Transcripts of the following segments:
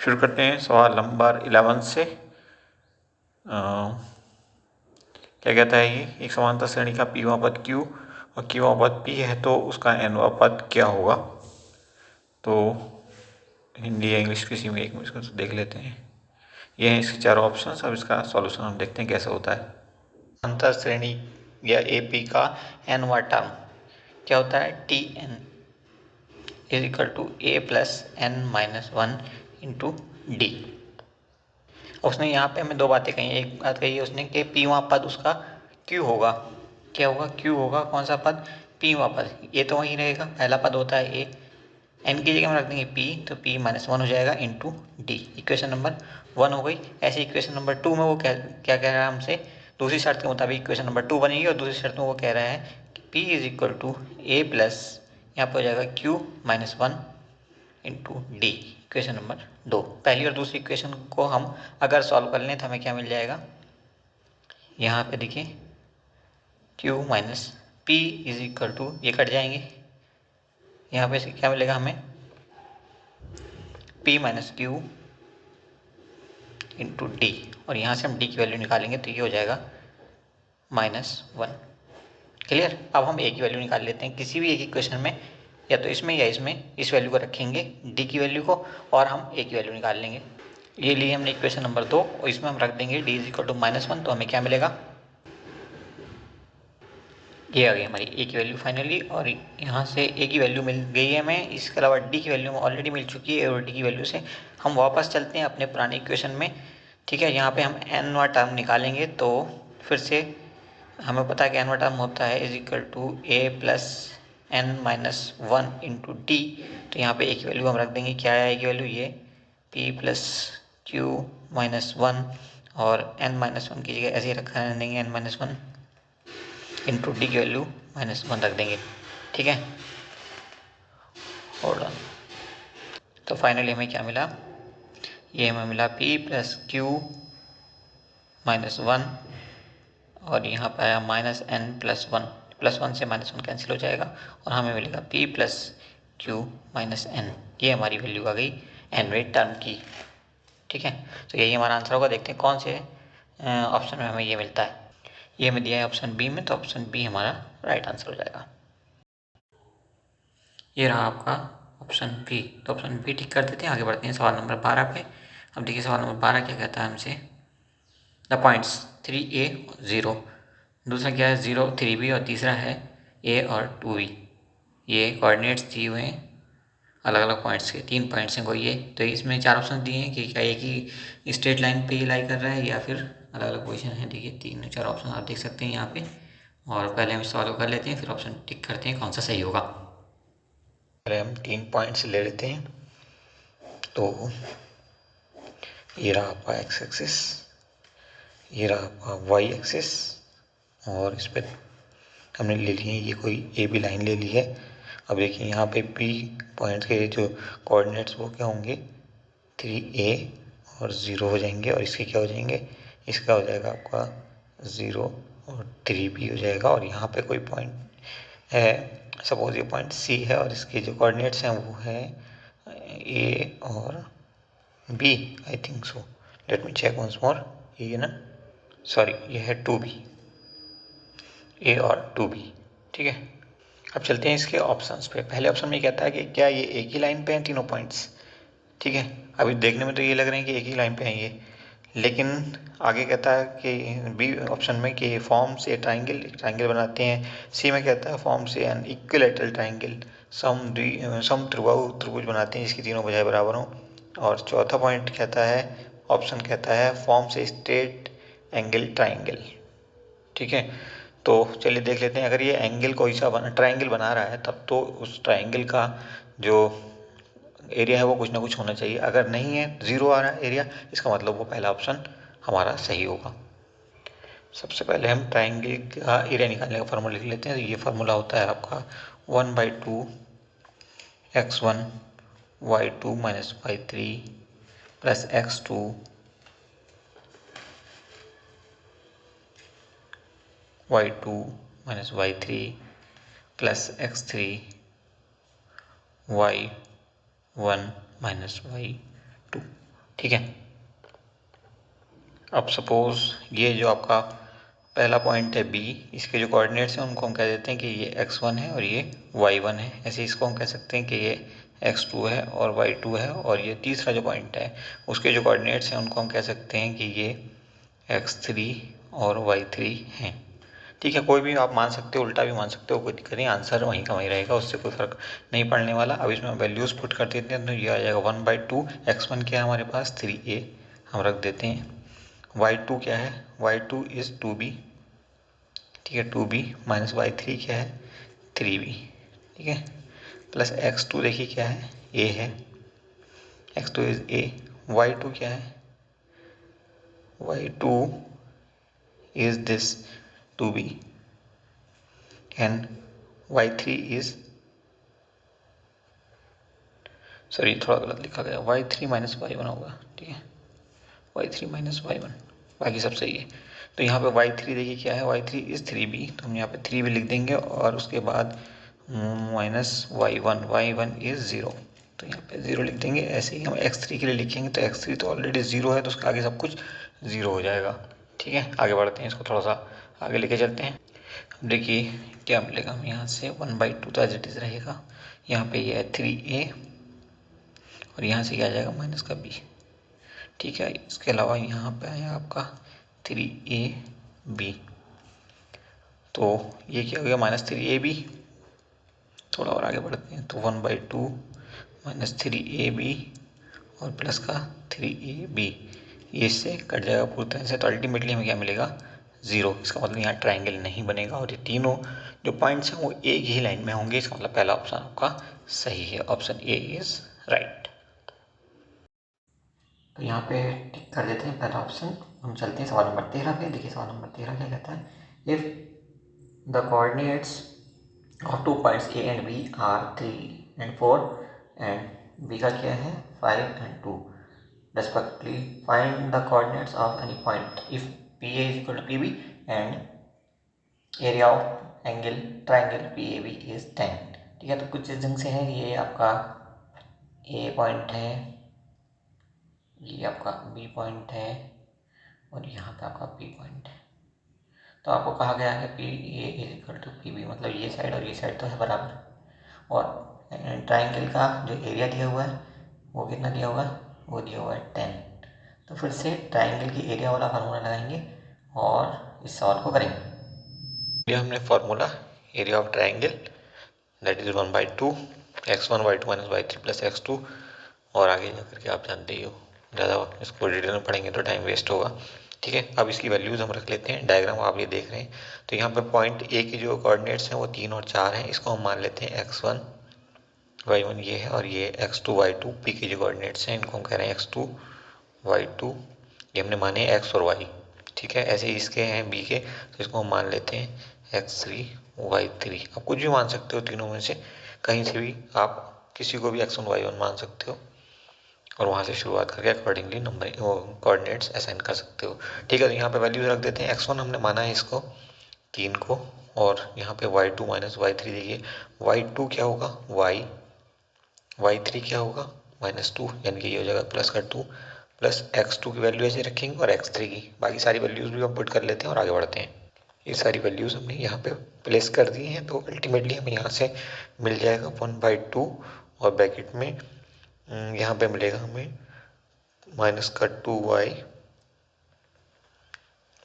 शुरू करते हैं सवाल नंबर 11 से। क्या कहता है ये, एक समांतर श्रेणी का पीवां पद Q और Qवां पद P है तो उसका Nवां पद क्या होगा। तो हिंदी या इंग्लिश किसी में एक में इसको देख लेते हैं। ये हैं इसके चारों ऑप्शंस। अब इसका सॉल्यूशन हम देखते हैं कैसे होता है। समांतर श्रेणी या AP का Nवां टर्म क्या होता है, Tn is equal to A plus N-1 into D. उसने यहाँ पे हमें दो बातें कही। एक बात कही है उसने कि पीवां पद उसका Q होगा। क्या होगा, Q होगा। कौन सा पद, पीवां पद। ये तो वही रहेगा, पहला पद होता है A, N की जगह में रख देंगे P, तो P-1 हो जाएगा इंटू डी। इक्वेशन नंबर 1 हो गई। ऐसे इक्वेशन नंबर 2 में वो क्या कह रहा है हमसे, दूसरी शर्त के मुताबिक इक्वेशन नंबर 2 बनेगी और दूसरी शर्त में वो कह रहा है कि P is equal to A plus, यहाँ पर हो जाएगा Q-1 into D. Equation number 2। पहली और दूसरी इक्वेशन को हम अगर सॉल्व कर लें तो हमें क्या मिल जाएगा, यहाँ पे देखिए Q minus P is equal to, ये कट जाएंगे, यहाँ पे से क्या मिलेगा हमें, P minus Q into D, और यहाँ से हम डी की वैल्यू निकालेंगे तो ये हो जाएगा -1। क्लियर। अब हम ए की वैल्यू निकाल लेते हैं किसी भी एक इक्वेशन में, या तो इसमें या इसमें। इस वैल्यू को रखेंगे डी की वैल्यू को और हम ए की वैल्यू निकाल लेंगे। ये लिए हमने इक्वेशन नंबर 2 और इसमें हम रख देंगे डी इज इक्वल टू -1, तो हमें क्या मिलेगा, ये आ गई हमारी ए की वैल्यू फाइनली। और यहाँ से ए की वैल्यू मिल गई है हमें, इसके अलावा डी की वैल्यू ऑलरेडी मिल चुकी है। और डी की वैल्यू से हम वापस चलते हैं अपने पुराने इक्वेशन में। ठीक है, यहाँ पे हम एनवां टर्म निकालेंगे तो फिर से हमें पता है कि एनवां टर्म होता है is equal to A plus N-1 into D. तो यहाँ पे ए की वैल्यू हम रख देंगे, क्या है ए की वैल्यू, ये P प्लस Q-1 और N-1 की जगह ऐसे ही रखा देंगे N-1 इंटू डी की वैल्यू -1 रख देंगे। ठीक है, होल्ड ऑन। तो फाइनली हमें क्या मिला, ये हमें मिला P प्लस Q-1 और यहाँ पर आया -N+1, +1 से -1 कैंसिल हो जाएगा और हमें मिलेगा P प्लस Q-N। ये हमारी वैल्यू आ गई एनवें टर्म की। ठीक है, तो यही हमारा आंसर होगा। देखते हैं कौन से ऑप्शन में हमें ये मिलता है। ये हमें दिया है ऑप्शन बी में, तो ऑप्शन बी हमारा राइट आंसर हो जाएगा। ये रहा आपका ऑप्शन बी। तो ऑप्शन बी टिक कर देते हैं, आगे बढ़ते हैं सवाल नंबर 12 पे। अब देखिए सवाल नंबर 12 क्या कहता है हमसे, द पॉइंट्स 3a 0, दूसरा क्या है 0 3b और तीसरा है a और 2b। ये कोऑर्डिनेट्स दिए हुए हैं अलग अलग पॉइंट्स के, 3 पॉइंट्स हैं कोई ये। तो इसमें 4 ऑप्शन दिए हैं कि क्या एक ही स्ट्रेट लाइन पे लाई कर रहा है या फिर अलग अलग पोजीशन है। देखिए 3-4 ऑप्शन आप देख सकते हैं यहाँ पे। और पहले हम सॉल्व कर लेते हैं, फिर ऑप्शन टिक करते हैं कौन सा सही होगा। पहले हम 3 पॉइंट्स ले लेते हैं। तो ये रहा आपका एक्स एक्सिस, ये रहा आपका वाई एक्सिस, और इस पर हमने ले लिए ये कोई ए बी लाइन ले ली है। अब देखिए यहाँ पे पी पॉइंट के जो कोऑर्डिनेट्स वो क्या होंगे, 3a और 0 हो जाएंगे, और इसके क्या हो जाएंगे, इसका हो जाएगा आपका 0 और 3b हो जाएगा। और यहाँ पे कोई पॉइंट है, सपोज ये पॉइंट C है और इसके जो कोऑर्डिनेट्स हैं वो है a और b, I think so, let me check once more. ये ना, सॉरी ये है 2b, a और 2b। ठीक है, अब चलते हैं इसके ऑप्शंस पे। पहले ऑप्शन में कहता है कि क्या ये एक ही लाइन पे हैं तीनों पॉइंट्स। ठीक है, अभी देखने में तो ये लग रहे हैं कि एक ही लाइन पे हैं ये, लेकिन आगे कहता है कि बी ऑप्शन में कि फॉर्म से ट्राइंगल बनाते हैं। सी में कहता है फॉर्म से एन इक्विलैटरल ट्राइंगल सम त्रिभुज बनाते हैं जिसकी तीनों भुजाएं बराबर हों। और चौथा पॉइंट कहता है, ऑप्शन कहता है फॉर्म से स्ट्रेट एंगल ट्राइंगल। ठीक है, तो चलिए देख लेते हैं। अगर ये एंगल कोई सा ट्राइंगल बना रहा है तब तो उस ट्राइंगल का जो एरिया है वो कुछ ना कुछ होना चाहिए। अगर नहीं है, 0 आ रहा है एरिया, इसका मतलब वो पहला ऑप्शन हमारा सही होगा। सबसे पहले हम ट्राइंगल का एरिया निकालने का फार्मूला लिख लेते हैं। तो ये फार्मूला होता है आपका 1/2 x1 y2 minus y3 plus x2 y2 minus y3 plus x3 y1 minus y2। ठीक है। अब सपोज ये जो आपका पहला पॉइंट है बी, इसके जो कोऑर्डिनेट्स हैं उनको हम कह देते हैं कि ये x1 है और ये y1 है। ऐसे इसको हम कह सकते हैं कि ये x2 है और y2 है, और ये तीसरा जो पॉइंट है उसके जो कोऑर्डिनेट्स हैं उनको हम कह सकते हैं कि ये x3 और y3 हैं। ठीक है, कोई भी आप मान सकते हो, उल्टा भी मान सकते हो, कोई दिक्कत नहीं, आंसर वहीं का वहीं रहेगा, उससे कोई फर्क नहीं पड़ने वाला। अब इसमें वैल्यूज़ पुट कर देते हैं तो ये आ जाएगा 1/2। x1 क्या है हमारे पास 3a, हम रख देते हैं। y2 क्या है, y2 इज़ 2b, ठीक है, 2b माइनस y3 क्या है 3b, ठीक है, प्लस x2 देखिए क्या है a है, x2 इज़ a, y2 क्या है, y2 is this 2b and y3 is, sorry थोड़ा गलत लिखा गया, y3 माइनस y1 होगा, ठीक है, y3 माइनस y1, बाकी सब सही है। तो यहाँ पे y3 देखिए क्या है, y3 इज़ 3b, तो हम यहाँ पे 3b लिख देंगे और उसके बाद माइनस y1 इज़ 0, तो यहाँ पे 0 लिख देंगे। ऐसे ही हम x3 के लिए लिखेंगे तो x3 तो ऑलरेडी 0 है, तो उसके आगे सब कुछ 0 हो जाएगा। ठीक है, आगे बढ़ते हैं, इसको थोड़ा सा आगे लेके चलते हैं। अब देखिए क्या मिलेगा हमें यहाँ से, 1/2 तो एज इट इज़ रहेगा, यहाँ पे ये है 3a और यहाँ से क्या आ जाएगा माइनस का b। ठीक है, इसके अलावा यहाँ पे आया आपका 3ab, तो ये क्या हो गया -3ab। थोड़ा और आगे बढ़ते हैं तो 1/2 -3ab और प्लस का 3ab, ये इससे कट जाएगा पूरी तरह से, तो अल्टीमेटली हमें क्या मिलेगा 0। इसका मतलब यहाँ ट्राइंगल नहीं बनेगा और ये तीनों जो पॉइंट्स हैं वो एक ही लाइन में होंगे। इसका मतलब पहला ऑप्शन आपका सही है, ऑप्शन ए इज राइट। तो यहाँ पे टिक कर देते हैं पहला ऑप्शन। हम चलते हैं सवाल नंबर 13 पे। देखिए सवाल नंबर 13 क्या कहता है, if the coordinates of 2 points A and B are 3 and 4 and B का क्या है 5 and 2 respectively, find the coordinates of any point if PA is equal to PB and area of angle triangle PAB is 10। ठीक है, तो कुछ इस ढंग से है, ये आपका ए पॉइंट है, ये आपका बी पॉइंट है और यहाँ पे आपका पी पॉइंट है। तो आपको कहा गया है P A is equal to P B, मतलब ये साइड और ये साइड तो है बराबर, और ट्राइंगल का जो एरिया दिया हुआ है वो कितना दिया हुआ है, वो दिया हुआ है 10। तो फिर से ट्राइंगल की एरिया वाला फार्मूला लगाएंगे और इस सवाल को करेंगे। ये हमने formula area of triangle that is 1/2 x1 y2 minus y3 plus x2, और आगे जाकर के आप जानते ही हो, ज़्यादा इसको डिटेल में पढ़ेंगे तो टाइम वेस्ट होगा। ठीक है, अब इसकी वैल्यूज़ हम रख लेते हैं। डायग्राम आप ये देख रहे हैं, तो यहाँ पे पॉइंट ए के जो कोऑर्डिनेट्स हैं वो 3 और 4 हैं, इसको हम मान लेते हैं x1 y1 ये है और ये x2 y2, पी के जो कोऑर्डिनेट्स हैं इनको हम कह रहे हैं x2 y2, ये हमने माने x और y। ठीक है, ऐसे ही इसके हैं बी के, तो इसको हम मान लेते हैं x3 y3। आप कुछ भी मान सकते हो तीनों में से, कहीं से भी आप किसी को भी x1 y1 मान सकते हो और वहाँ से शुरुआत करके अकॉर्डिंगली नंबर कोऑर्डिनेट्स असाइन कर सकते हो। ठीक है, तो यहाँ पे वैल्यूज रख देते हैं। x1 हमने माना है इसको 3 को, और यहाँ पे y2 माइनस y3 देखिए, y2 क्या होगा y3 क्या होगा -2, यानी कि ये हो जाएगा प्लस का 2, प्लस x2 की वैल्यू ऐसे रखेंगे और x3 की, बाकी सारी वैल्यूज भी हम पुट कर लेते हैं और आगे बढ़ते हैं। ये सारी वैल्यूज हमने यहाँ पे प्लेस कर दी हैं, तो अल्टीमेटली हमें यहाँ से मिल जाएगा 1/2 और ब्रैकेट में यहाँ पे मिलेगा हमें माइनस का 2y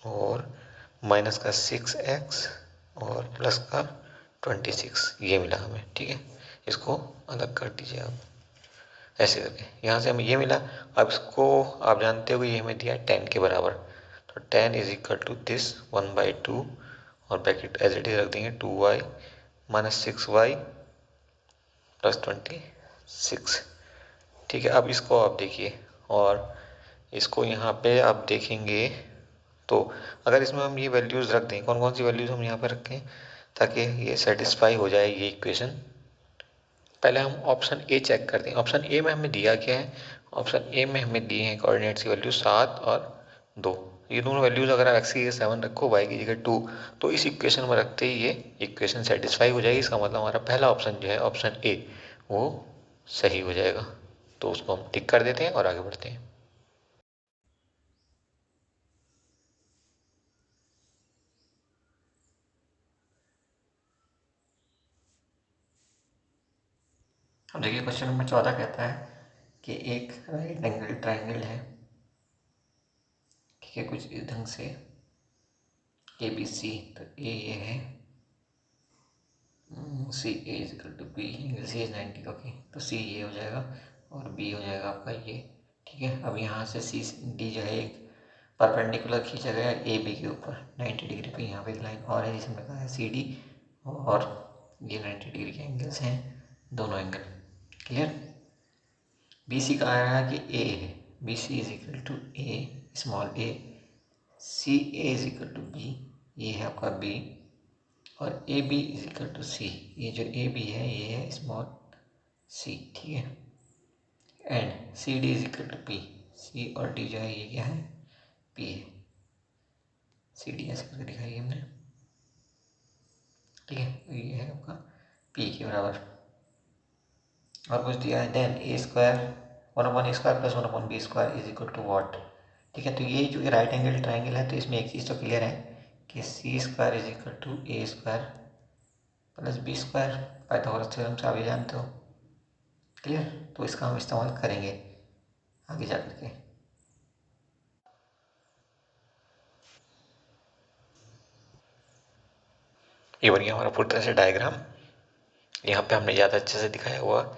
और माइनस का 6x और प्लस का 26, ये मिला हमें। ठीक है, इसको अलग कर दीजिए आप ऐसे करके, यहाँ से हमें ये मिला। अब इसको आप जानते हो कि ये हमें दिया है 10 के बराबर, तो 10 इज इक्वल टू दिस 1/2 और ब्रैकेट एज इट इज रख देंगे 2y माइनस 6y प्लस 26। ठीक है, अब इसको आप देखिए और इसको यहाँ पे आप देखेंगे, तो अगर इसमें हम ये वैल्यूज़ रख दें, कौन कौन सी वैल्यूज़ हम यहाँ पे रखें ताकि ये सेटिस्फाई हो जाए ये इक्वेशन। पहले हम ऑप्शन ए चेक करते हैं। ऑप्शन ए में हमें दिया क्या है, ऑप्शन ए में हमें दिए हैं कोऑर्डिनेट्स की वैल्यू 7 और 2। ये दोनों वैल्यूज़ अगर आप x की जगह 7 रखो, y की जगह 2, तो इस इक्वेशन में रखते ही ये इक्वेशन सेटिस्फाई हो जाएगी। इसका मतलब हमारा पहला ऑप्शन जो है ऑप्शन ए वो सही हो जाएगा, तो उसको हम टिक कर देते हैं और आगे बढ़ते हैं। अब देखिए क्वेश्चन नंबर 14 कहता है कि एक राइट एंगल ट्राइंगल है, ठीक है, कुछ इस ढंग से ABC। तो ए ये है, C A is equal to B, angle C is 90। Okay, तो सी ये हो जाएगा और बी हो जाएगा आपका ये, ठीक है। अब यहाँ से सी डी जो है एक परपेंडिकुलर खींचा गया ए बी के ऊपर 90 डिग्री पे। यहाँ पे एक लाइन और है जिसमें कहा है सी डी, और ये 90 डिग्री के एंगल्स हैं, दोनों एंगल। क्लियर। बी सी का आ रहा है कि ए है, B C is equal to A, small a, C A is equal to B, ये है आपका बी, और A B is equal to C, ये जो ए बी है ये है स्मॉल सी, ठीक है। And C D is equal to P, C और डी जो है ये क्या है, पी है। सी डी ऐसे करके दिखाई हमने, ठीक है। तो ये है आपका पी के बराबर। और कुछ दिया है, then A square 1/a² + 1/b² is equal to what, ठीक है। तो ये जो कि राइट एंगल ट्राइंगल है, तो इसमें एक चीज़ तो क्लियर है कि C² is equal to A² + B²। Pythagoras theorem से आप ये जानते हो, क्लियर। तो इसका हम इस्तेमाल करेंगे आगे जा करके। ये बन गया हमारा पूरी तरह से डायग्राम। यहाँ पे हमने ज़्यादा अच्छे से दिखाया हुआ,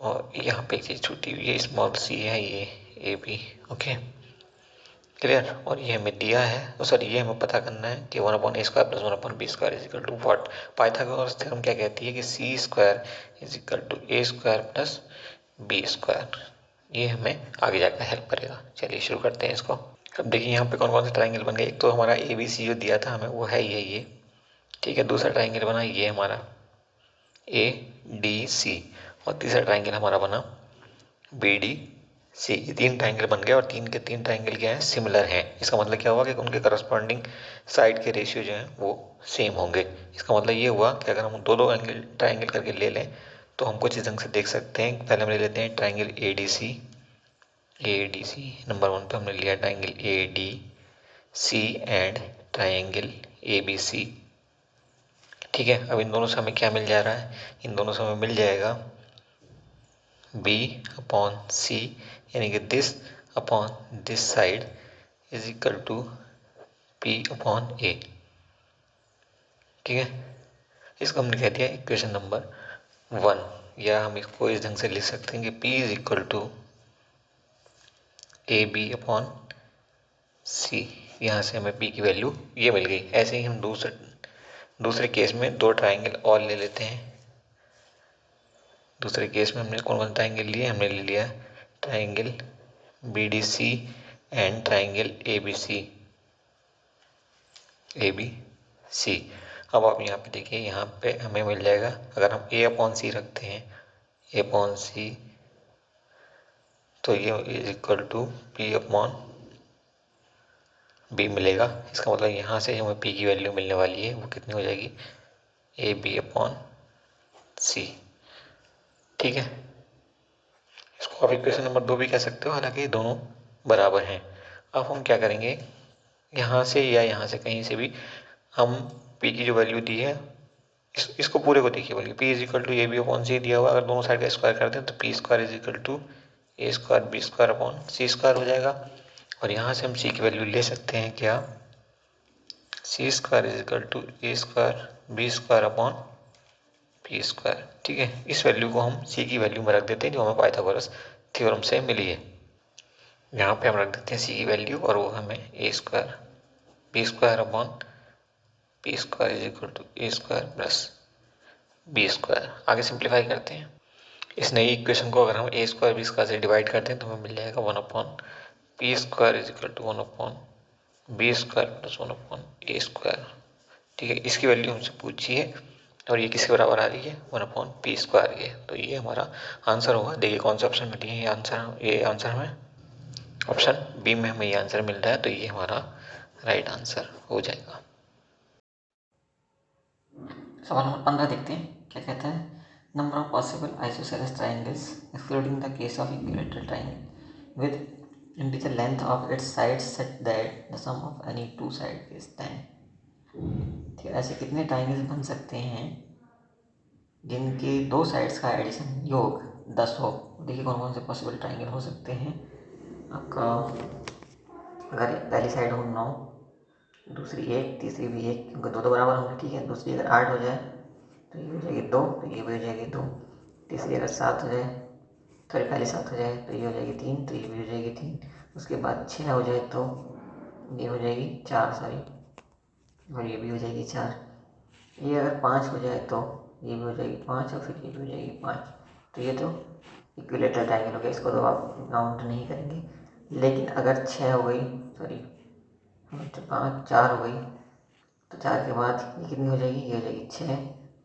और यहाँ पे एक चीज़ छूटी हुई है, स्मॉल सी है ये ए बी। Okay, clear. और ये हमें दिया है, सॉरी ये हमें पता करना है कि 1/a² + 1/b² is equal to what. Pythagoras theorem क्या कहती है कि C² is equal to A² + B²। ये हमें आगे जाकर हेल्प करेगा। चलिए शुरू करते हैं इसको। अब देखिए यहाँ पे कौन कौन से ट्राइंगल बन गए। एक तो हमारा ABC जो दिया था हमें वो है ये, ठीक है। दूसरा ट्राइंगल बना ये हमारा ADC, और तीसरा ट्राइंगल हमारा बना BDC। ये 3 ट्राइंगल बन गए, और 3 के 3 ट्राइंगल क्या है, सिमिलर हैं। इसका मतलब क्या हुआ कि उनके करस्पॉन्डिंग साइड के रेशियो जो हैं वो सेम होंगे। इसका मतलब ये हुआ कि अगर हम दो एंगल ट्राइंगल करके ले लें तो हम कुछ इस ढंग से देख सकते हैं। पहले हम ले लेते हैं ट्राइंगल ADC नंबर 1 पे हमने लिया triangle ADC and triangle ABC, ठीक है। अब इन दोनों से हमें क्या मिल जा रहा है, इन दोनों से हमें मिल जाएगा B/C, यानी कि this upon this side is equal to P/A, ठीक है। इसको हमने कह दिया इक्वेशन नंबर 1, या हम इसको इस ढंग से लिख सकते हैं कि P is equal to AB/C। यहाँ से हमें P की वैल्यू ये मिल गई। ऐसे ही हम दूसरे केस में 2 ट्राइंगल और ले लेते हैं। दूसरे केस में हमने कौन कौन ट्राइंगल लिए, हमने ले लिया triangle BDC and triangle ABC। अब आप यहाँ पे देखिए, यहाँ पे हमें मिल जाएगा, अगर हम A/C रखते हैं, A/C, तो ये इज इक्वल टू P/B मिलेगा। इसका मतलब यहाँ से हमें P की वैल्यू मिलने वाली है, वो कितनी हो जाएगी, AB/C, ठीक है। इसको आप इक्वेशन नंबर 2 भी कह सकते हो, हालांकि दोनों बराबर हैं। अब हम क्या करेंगे, यहाँ से या यहाँ से कहीं से भी हम P की जो वैल्यू दी है, इसको पूरे को देखिए, बल्कि P is equal to AB/C दिया हुआ, अगर दोनों साइड का स्क्वायर करते हैं तो P² is equal to A²B² हो जाएगा। और यहाँ से हम C की वैल्यू ले सकते हैं क्या, C² is equal to A²B²/P², ठीक है। इस वैल्यू को हम C की वैल्यू में रख देते हैं जो हमें पाइथागोरस थ्योरम से मिली है। यहाँ पे हम रख देते हैं C की वैल्यू, और वो हमें A²B²/P² is equal to A² + B²। आगे सिंप्लीफाई करते हैं। इस नई इक्वेशन को अगर हम A² B² से डिवाइड करते हैं तो हमें मिल जाएगा 1/P² is equal to 1/B² + 1/A², ठीक है। इसकी वैल्यू हमसे पूछी है, और ये किसके बराबर आ रही है, 1/P² के। तो ये हमारा आंसर होगा। देखिए कौन सा ऑप्शन में दिए ये आंसर हमें ऑप्शन बी में हमें ये आंसर मिल रहा है, तो ये हमारा राइट आंसर हो जाएगा। सवाल नंबर 15 देखते हैं क्या कहता है। Number of possible isosceles triangles excluding the case of equilateral triangle with integer length of its sides such that the sum of any two side is 10। ठीक है, ऐसे कितने ट्राइंगल्स बन सकते हैं जिनके दो साइड्स का एडिशन योग 10 हो। देखिए कौन कौन से पॉसिबल ट्राइंगल हो सकते हैं आपका। अगर पहली साइड हो 9, दूसरी 1, तीसरी भी 1, क्योंकि दो बराबर होंगे, ठीक है। दूसरी अगर 8 हो जाए तो ये हो जाएगी 2, तो ये भी हो जाएगी 2। तीसरी अगर 7 हो जाए, सॉरी पहले 7 हो जाए तो ये हो जाएगी 3, तो ये भी हो जाएगी 3। उसके बाद 6 हो जाए तो ये हो जाएगी 4, सॉरी, और ये भी हो जाएगी 4। ये अगर 5 हो जाए तो ये भी हो जाएगी 5, और फिर ये भी हो जाएगी 5। तो ये तो इक्विलेटरल ट्रायंगल हो गया, इसको तो आप काउंट नहीं करेंगे। लेकिन अगर 6 हो गई, सॉरी 5, 4 हो गई, तो 4 के बाद ये कितनी हो जाएगी, ये हो जाएगी 6,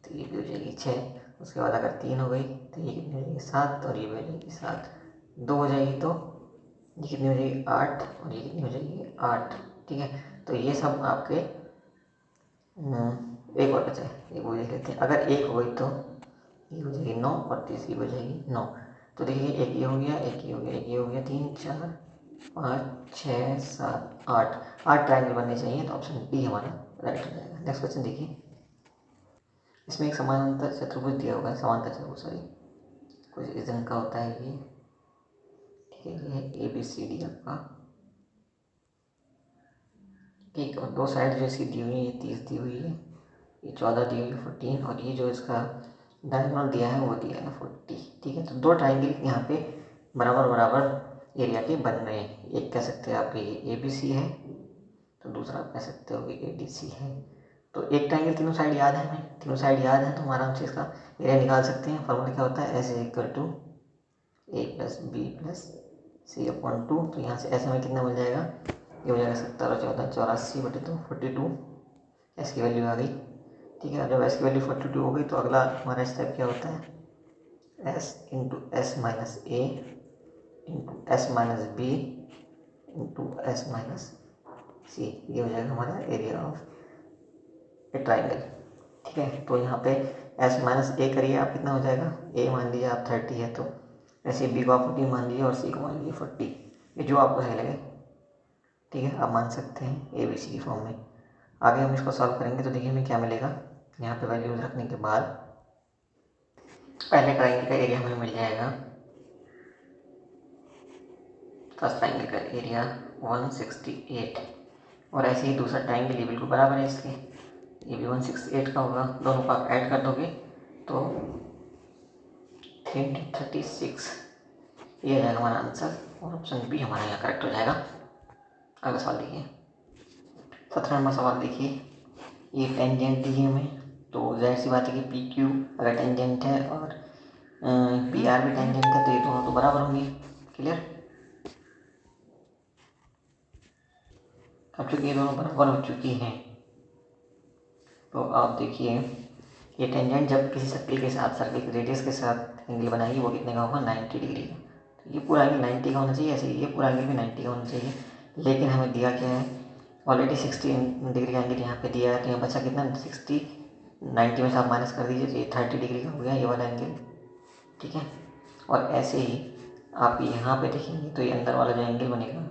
तो ये भी हो जाएगी 6। उसके बाद अगर 3 हो गई तो ये कितनी हो जाएगी 7, और ये भी हो जाएगी 7। 2 हो जाएगी तो ये कितनी हो जाएगी 8, और ये कितनी हो जाएगी 8, ठीक है। तो ये सब आपके एक और बचा है, एक वो देख लेते हैं। अगर 1 हो गई तो ये हो जाएगी 9, और तीसरी हो जाएगी 9। तो देखिए एक ये हो गया, एक ये हो गया, एक ये हो गया, 3, 4, 5, 6, 7, 8। 8 ट्रायंगल बनने चाहिए, तो ऑप्शन डी हमारा राइट हो जाएगा। नेक्स्ट क्वेश्चन देखिए। इसमें एक समानांतर चतुर्भुज दिया होगा, समांतर चतुर्भुज, सॉरी, कुछ इस ढंग का होता है ये, ठीक है। ये है ABCD आपका, ठीक। और दो साइड जो इसकी दी हुई है, ये 30 दी हुई है, ये 14 दी हुई है, 14, और ये जो इसका डायगोनल दिया है वो दिया है 40, ठीक है। तो दो ट्राइंगल यहाँ पे बराबर बराबर एरिया के बन रहे हैं। एक कह सकते हैं आप ये ABC है, तो दूसरा आप कह सकते हो कि ADC है। तो एक ट्राइंगल तीनों साइड याद है हमें, तीनों साइड याद है, तो हम आराम से इसका एरिया निकाल सकते हैं। फॉर्मूला क्या होता है, S = A + B + C/2। तो यहाँ से ऐसे में कितना मिल जाएगा, ये हो जाएगा 70 और 14 84/2, 42 एस की वैल्यू आ गई, ठीक है। जब एस की वैल्यू 42 हो गई तो अगला हमारा स्टेप क्या होता है, S × S - A × S - B × S - C, ये हो जाएगा हमारा एरिया ऑफ ए ट्राइंगल, ठीक है। तो यहाँ पे S - A करिए आप, कितना हो जाएगा, A मान लीजिए आप 30 है, तो ऐसे B को आप 40 मान लीजिए और C को मान लीजिए 40, ये जो आपको सही लगे, ठीक है, आप मान सकते हैं ABC की फॉर्म में। आगे हम इसको सॉल्व करेंगे तो देखिए हमें क्या मिलेगा। यहाँ पे वैल्यूज रखने के बाद पहले ट्राइंगल का एरिया हमें मिल जाएगा, फर्स्ट ट्राइंगल का एरिया 168, और ऐसे ही दूसरा ट्राइंगल ये बिल्कुल बराबर है इसके, ये भी 168 का होगा। दोनों को आप ऐड कर दोगे तो 336, ये हो जाएगा हमारा आंसर, और ऑप्शन बी हमारा यहाँ करेक्ट हो जाएगा। अगला सवाल देखिए, 17 नंबर सवाल देखिए। ये टेंजेंट दी है हमें, तो जाहिर सी बात है कि PQ अगर टेंजेंट है और PR भी टेंजेंट है, तो ये दोनों तो बराबर होंगे। क्लियर, अब चूँकि ये दोनों बराबर हो चुकी हैं, तो आप देखिए ये टेंजेंट जब किसी सर्कल के साथ, सर्कल के रेडियस के साथ एंगल बनाएगी, वो कितने का होगा, 90 डिग्री का। तो ये पूरा एंगल 90 का होना चाहिए, ऐसे ये पूरा एंगल भी 90 का होना चाहिए। लेकिन हमें दिया क्या है, ऑलरेडी 60 डिग्री का एंगल यहाँ पे दिया है, तो यहाँ बचा कितना, 60, 90 में से आप माइनस कर दीजिए, तो ये 30 डिग्री का हो गया ये वाला एंगल, ठीक है। और ऐसे ही आप यहाँ पे देखेंगे तो ये अंदर वाला जो एंगल बनेगा,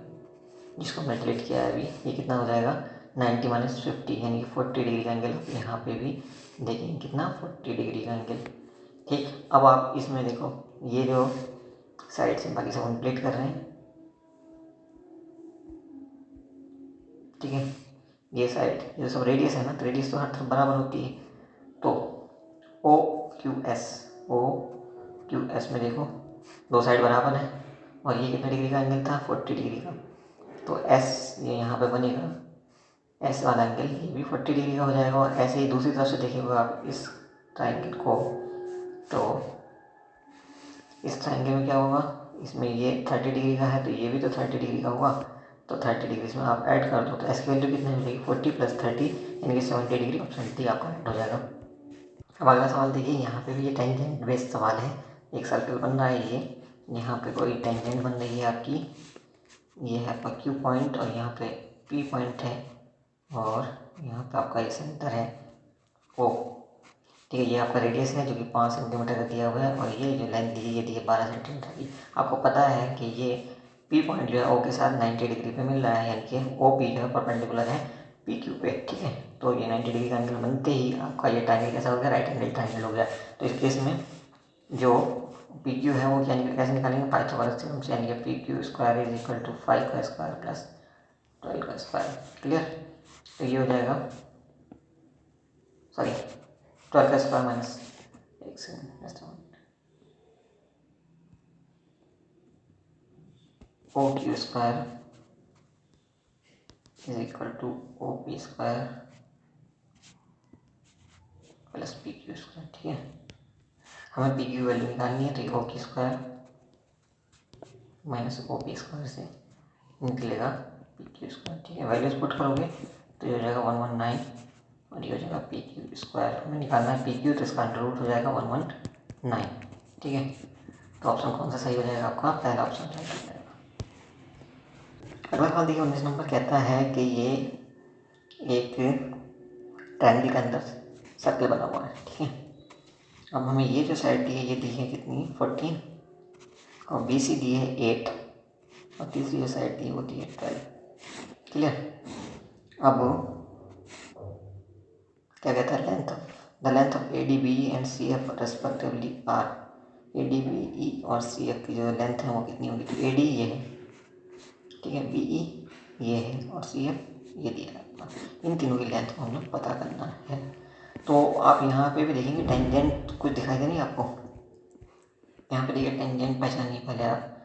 जिसको हमने डिलीट किया है अभी, ये कितना हो जाएगा, 90 - 50, यानी कि 40 डिग्री का एंगल यहाँ पे भी देखेंगे, कितना, 40 डिग्री का एंगल, ठीक। अब आप इसमें देखो, ये जो साइड से बाकी सब कंप्लीट कर रहे हैं, ठीक है। ये साइड, ये सब रेडियस है ना, तो रेडियस तो हर तरफ बराबर होती है। तो OQS में देखो दो साइड बराबर है, और ये कितने डिग्री का एंगल था, 40 डिग्री का। तो S ये यहाँ पे बनेगा, S वाला एंगल ये भी 40 डिग्री का हो जाएगा। और ऐसे ही दूसरी तरफ से देखिएगा आप इस ट्राइंगल को, तो इस ट्राइंगल में क्या होगा, इसमें ये 30 डिग्री का है, तो ये भी तो 30 डिग्री का होगा। तो 30 डिग्री इसमें आप ऐड कर दो, तो एस की वैल्यू कितनी मिलेगी, 40 + 30, यानी कि 70 डिग्री, ऑप्शन डी आपका राइट हो जाएगा। अब अगला सवाल देखिए, यहाँ पे भी ये टेंजेंट बेस्ड सवाल है। एक सर्कल बन रहा है, ये यहाँ पे कोई टेंजेंट बन रही है आपकी, ये है आपका Q पॉइंट, और यहाँ पे P पॉइंट है, और यहाँ पे आपका ये सेंटर है O, ठीक है। ये आपका रेडियस है जो कि 5 सेंटीमीटर का दिया हुआ है, और ये जो लेंथ दी है ये दी है 12 सेंटीमीटर की। आपको पता है कि ये P पॉइंट जो है O के साथ 90 डिग्री पे मिल रहा है, यानी कि OP जो है परपेंडिकुलर है PQ पे, ठीक है। तो ये 90 डिग्री का एंगल बनते ही आपका ये ट्रायंगल कैसा हो गया, राइट एंगल ट्रायंगल हो गया। तो इस केस में जो पी क्यू है वो यानी कि कैसे निकालेंगे, पाइथागोरस थ्योरम से, यानी कि P Q square is equal to 5 का स्क्वायर प्लस 12 का स्क्वायर। क्लियर। तो ये हो जाएगा, सॉरी 12 का स्क्वायर माइनस, एक second, O Q square is equal to O P square plus P Q square. ठीक है, हमें पी क्यू वैल्यू निकालनी है, तो ये O Q square minus O P square से निकलेगा पी क्यू स्क्वायर। ठीक है, वैल्यूज पुट करोगे तो ये हो जाएगा 119 और ये हो जाएगा पी क्यू स्क्वायर। हमें निकालना है पी क्यू, तो इसका अंडर रूट हो जाएगा 119। ठीक है, तो ऑप्शन कौन सा सही हो जाएगा आपका, पहला ऑप्शन सही हो जाएगा। अगला सवाल देखिए 19 नंबर कहता है कि ये एक ट्रायंगल के अंदर सर्कल बना हुआ है। ठीक है, अब हमें ये जो साइड दी है ये दी है कितनी, 14, और बी सी दी है 8, और तीसरी जो साइड दी है वो दी है 12। क्लियर। अब क्या कहता है, length of A D B E and C F respectively are. A D B E और सी एफ की जो लेंथ है वो कितनी होगी, तो ए डी ये है, ठीक है, बी ई ये है और सी एफ ये दिया है। इन तीनों की लेंथ को हम लोग पता करना है। तो आप यहाँ पे भी देखेंगे टेंजेंट कुछ दिखाई दे नहीं आपको, यहाँ पे देखिए टेंजेंट पहचानिए पहले आप।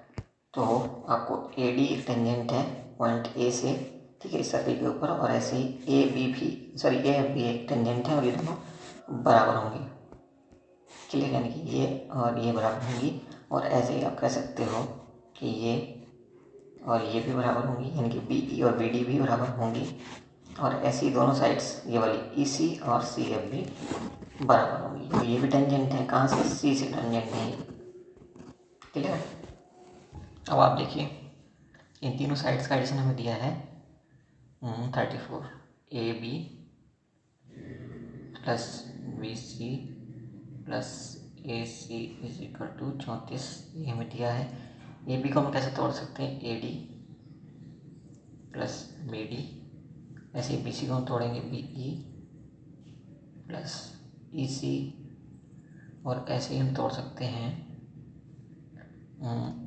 तो आपको ए डी एक टेंजेंट है पॉइंट ए से, ठीक है, इस सर्कल के ऊपर, और ऐसे ही ए बी भी, सॉरी ए एफ भी एक टेंजेंट है और ये दोनों बराबर होंगे। क्लियर, यानी कि ये और ये बराबर होंगी, और ऐसे ही आप कह सकते हो कि ये और ये भी बराबर होंगी, यानी कि बी ई और बी डी भी बराबर होंगी, और ऐसी दोनों साइड्स ये वाली ई सी और सी एफ भी बराबर होंगी। तो ये भी टेंजेंट है, कहाँ से, सी से टेंजेंट है। क्लियर। अब आप देखिए इन तीनों साइड्स का एडिशन हमें दिया है 34, A B plus B C plus A C is equal to 34, ये हमें दिया है। ए बी को हम कैसे तोड़ सकते हैं, A D plus B D, ऐसे ही बी सी को हम तोड़ेंगे बी ई प्लस ई सी, और ऐसे ही हम तोड़ सकते हैं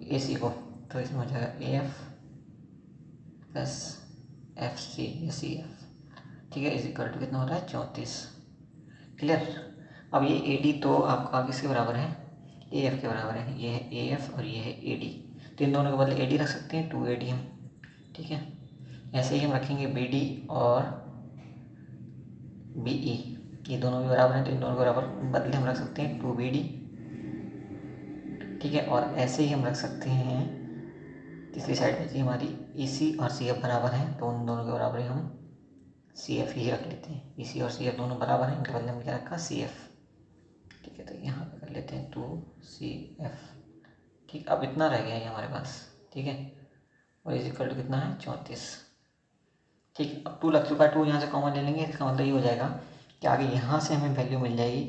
ए सी को, तो इसमें हो जाएगा A F plus F C या सी एफ। ठीक है, इज इक्वल टू कितना हो रहा है, 34। क्लियर। अब ये ए डी तो आपका किसके बराबर है, ए एफ के बराबर है, ये है ए एफ और ये है ए डी, तो इन दोनों के बदले ए डी रख सकते हैं, 2 ए डी हम। ठीक है, ऐसे ही हम रखेंगे बी डी और बी ई, ये दोनों भी बराबर हैं, तो इन दोनों के बराबर बदले हम रख सकते हैं 2 बी डी। ठीक है, और ऐसे ही हम रख सकते हैं तीसरी साइड में जी हमारी ई सी और सी एफ बराबर हैं, तो उन दोनों के बराबर ही हम सी एफ ही रख लेते हैं। ई सी और सी एफ दोनों बराबर हैं, इनके बदले में क्या रखा, सी एफ। ठीक है, तो यहाँ पे कर लेते हैं 2 सी एफ। ठीक, अब इतना रह गया है हमारे पास। ठीक है, और इज इक्वल टू कितना है, 34। ठीक, अब 2 लग चुका है, 2 यहाँ से कॉमन ले लेंगे, इसका मतलब ये हो जाएगा कि आगे यहाँ से हमें वैल्यू मिल जाएगी।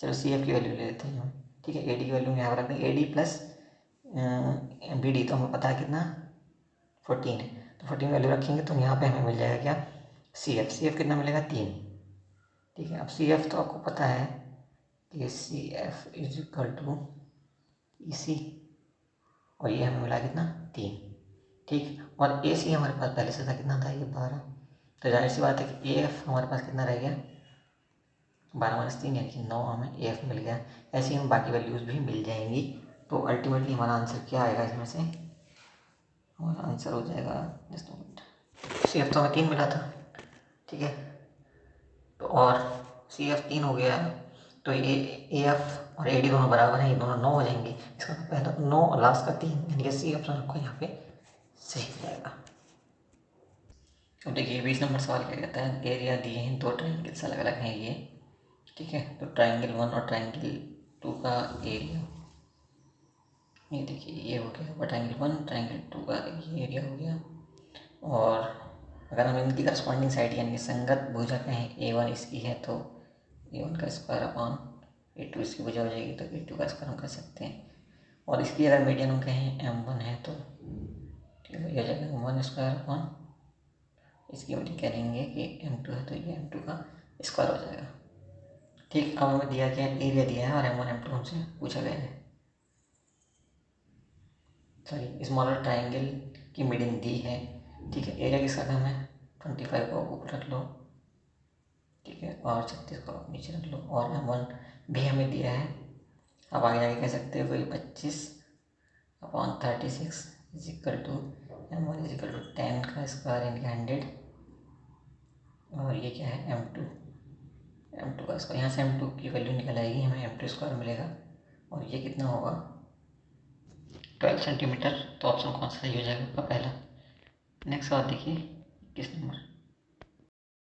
चलो सी एफ की वैल्यू ले लेते हैं हम। ठीक है, ए डी की वैल्यू यहाँ पर रख देंगे, A D plus B D, तो हमें पता है कितना, 14 है, तो 14 वैल्यू रखेंगे, तो यहाँ पे हमें मिल जाएगा क्या, सी एफ। सी एफ कितना मिलेगा, 3। ठीक है, अब सी एफ तो आपको पता है कि C F is equal to E C, और ये हमें मिला कितना, 3। ठीक, और ए सी हमारे पास पहले से था, कितना था, ये 12। तो जाहिर सी बात है कि ए एफ हमारे पास कितना रह गया, 12 - 3 यानी कि 9 हमें ए एफ मिल गया। ऐसे ही हम बाकी वैल्यूज़ भी मिल जाएंगी। तो अल्टीमेटली हमारा आंसर क्या आएगा इसमें से, हमारा आंसर हो जाएगा, जस्ट मिनट, सी एफ तो हमें 3 मिला था। ठीक है, तो और सी एफ 3 हो गया है, तो ये ए एफ और ए डी दोनों बराबर हैं, ये दोनों 9 हो जाएंगे। इसका पहला 9 और लास्ट का 3, यानी कि सी ऑप्शन आपको यहाँ पे सही हो जाएगा। अब देखिए 20 नंबर सवाल क्या कहता है, एरिया दिए हैं, 2 ट्राइंगल्स अलग अलग हैं ये। ठीक है, तो ट्राइंगल 1 और ट्राइंगल 2 का एरिया, ये देखिए ये हो गया, और ट्राइंगल 1 ट्राइंगल 2 का ये एरिया हो गया। और अगर हम इनकी करस्पॉन्डिंग साइड यानी कि संगत भुजा कहें, A1 इसकी है तो A1 का स्क्वायर अपॉन A2 इसकी भुजा हो जाएगी, तो A2 का स्क्वायर हम कर सकते हैं। और इसकी अगर मीडियन हम कहें M1 है तो ठीक है, ये हो जाएगा 1 स्क्वायर अपॉन इसकी वैल्यू क्या लेंगे कि m2 है तो ये m2 का स्क्वायर हो जाएगा। ठीक, अब हमें दिया गया एरिया दिया है और m1 m2 हमसे पूछा गया है। सॉरी, स्मॉलर ट्राइंगल की मीडियन दी है। ठीक है, एरिया किसका कम है, 25 को ऊपर रख लो, ठीक है, और 36 को नीचे रख लो, और m1 भी हमें दिया है। अब आगे जाके कह सकते हो कोई 25/36 is equal to m1 is equal to 10 का स्क्वायर यानी 100, और ये क्या है m2 का स्क्वायर। यहाँ से m2 की वैल्यू निकल आएगी, हमें m2 स्क्वायर मिलेगा, और ये कितना होगा 12 सेंटीमीटर। तो ऑप्शन कौन सा सही हो जाएगा आपका, पहला। नेक्स्ट बात देखिए 21 नंबर।